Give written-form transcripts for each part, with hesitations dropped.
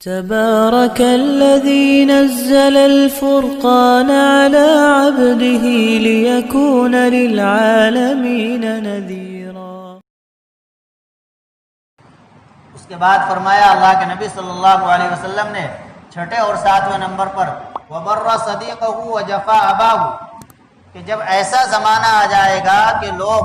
تبارك الذي نزل الفرقان على عبده ليكون للعالمين نذيرا۔ اس کے بعد فرمایا اللہ کے نبی صلی اللہ علیہ وسلم نے چھٹے اور ساتویں نمبر پر وَبَرَّ صَدِيقَهُ وَجَفَا أَبَاهُ، کہ جب ایسا زمانہ آ جائے گا کہ لوگ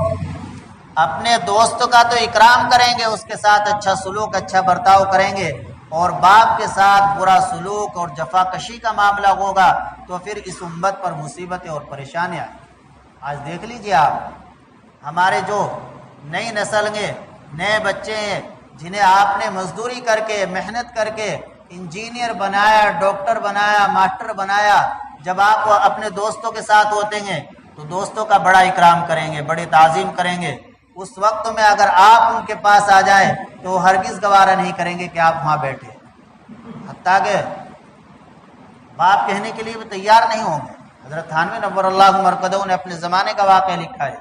اپنے دوست کا تو اکرام کریں گے، اس کے ساتھ اچھا سلوک، اچھا برتاؤ کریں گے، اور باپ کے ساتھ برا سلوک اور جفا کشی کا معاملہ ہوگا، تو پھر اس امت پر مصیبتیں اور پریشانیاں۔ آج دیکھ لیجیے آپ، ہمارے جو نئی نسل کے نئے بچے ہیں جنہیں آپ نے مزدوری کر کے، محنت کر کے انجینئر بنایا، ڈاکٹر بنایا، ماسٹر بنایا، جب آپ اپنے دوستوں کے ساتھ ہوتے ہیں تو دوستوں کا بڑا اکرام کریں گے، بڑی تعظیم کریں گے۔ اس وقت میں اگر آپ ان کے پاس آ جائیں تو وہ ہرگز گوارہ نہیں کریں گے کہ آپ وہاں بیٹھے، حتیٰ کہ باپ کہنے کے لیے بھی تیار نہیں ہوں گے۔ حضرت تھانوی نور اللہ مرقدہ نے اپنے زمانے کا واقعہ لکھا ہے،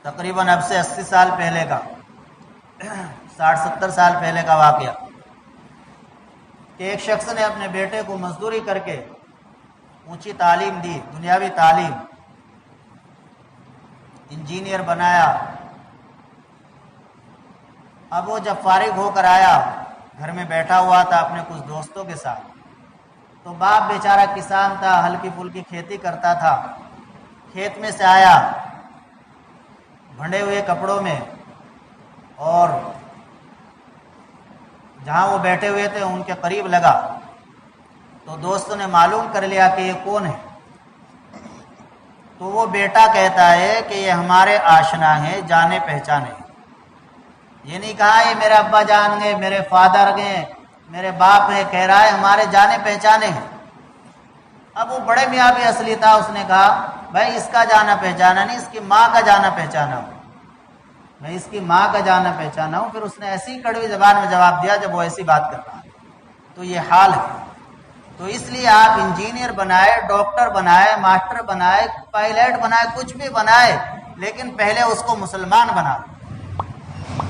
تقریباً اب سے 80 سال پہلے کا، 60-70 سال پہلے کا واقعہ، کہ ایک شخص نے اپنے بیٹے کو مزدوری کر کے اونچی تعلیم دی، دنیاوی تعلیم، انجینئر بنایا۔ اب وہ جب فارغ ہو کر آیا، گھر میں بیٹھا ہوا تھا اپنے کچھ دوستوں کے ساتھ، تو باپ بیچارہ کسان تھا، ہلکی پھلکی کھیتی کرتا تھا، کھیت میں سے آیا بھنڈے ہوئے کپڑوں میں، اور جہاں وہ بیٹھے ہوئے تھے ان کے قریب لگا، تو دوستوں نے معلوم کر لیا کہ یہ کون ہے۔ تو وہ بیٹا کہتا ہے کہ یہ ہمارے آشنا ہیں، جانے پہچانے۔ یہ نہیں کہا یہ میرے ابا جان گے، میرے فادر گے، میرے باپ ہیں، کہہ رہا ہے ہمارے جانے پہچانے ہیں۔ اب وہ بڑے میاں بھی اصلی تھا، اس نے کہا بھائی اس کا جانا پہچانا نہیں، اس کی ماں کا جانا پہچانا ہوں، میں اس کی ماں کا جانا پہچانا ہوں۔ پھر اس نے ایسی کڑوی زبان میں جواب دیا جب وہ ایسی بات کر رہا ہے۔ تو یہ حال ہے۔ تو اس لیے آپ انجینئر بنائے، ڈاکٹر بنائے، ماسٹر بنائے، پائلٹ بنائے، کچھ بھی بنائے، لیکن پہلے اس کو مسلمان بنا دو۔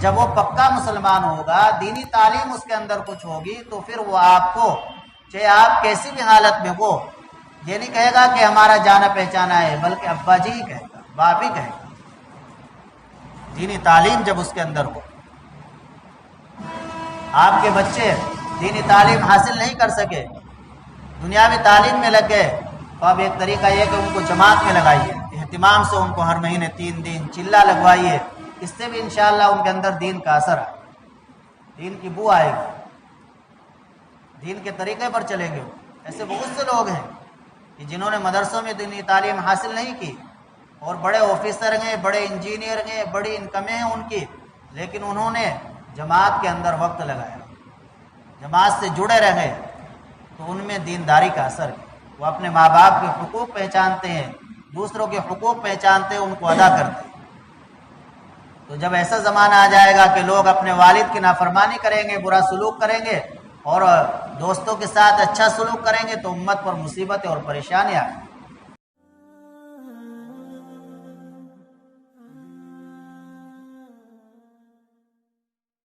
جب وہ پکا مسلمان ہوگا، دینی تعلیم اس کے اندر کچھ ہوگی، تو پھر وہ آپ کو چاہے آپ کیسی بھی حالت میں ہو، یہ نہیں کہے گا کہ ہمارا جانا پہچانا ہے، بلکہ ابا جی ہی کہے گا، باپ ہی کہے گا۔ دینی تعلیم جب اس کے اندر ہو، آپ کے بچے دینی تعلیم حاصل نہیں کر سکے، دنیاوی تعلیم میں لگ گئے، تو اب ایک طریقہ یہ کہ ان کو جماعت میں لگائیے، اہتمام سے ان کو ہر مہینے 3 دن چلہ لگوائیے، اس سے بھی انشاءاللہ ان کے اندر دین کا اثر آئے، دین کی بو آئے گی، دین کے طریقے پر چلیں گے۔ ایسے بہت سے لوگ ہیں کہ جنہوں نے مدرسوں میں دینی تعلیم حاصل نہیں کی، اور بڑے آفیسر ہیں، بڑے انجینئر ہیں، بڑی انکمیں ہیں ان کی، لیکن انہوں نے جماعت کے اندر وقت لگایا، جماعت سے جڑے رہے، تو ان میں دینداری کا اثر ہے۔ وہ اپنے ماں باپ کے حقوق پہچانتے ہیں، دوسروں کے حقوق پہچانتے ہیں، ان کو ادا کرتے ہیں۔ تو جب ایسا زمانہ آ جائے گا کہ لوگ اپنے والد کی نافرمانی کریں گے، برا سلوک کریں گے، اور دوستوں کے ساتھ اچھا سلوک کریں گے، تو امت پر مصیبتیں اور پریشانیاں آئیں۔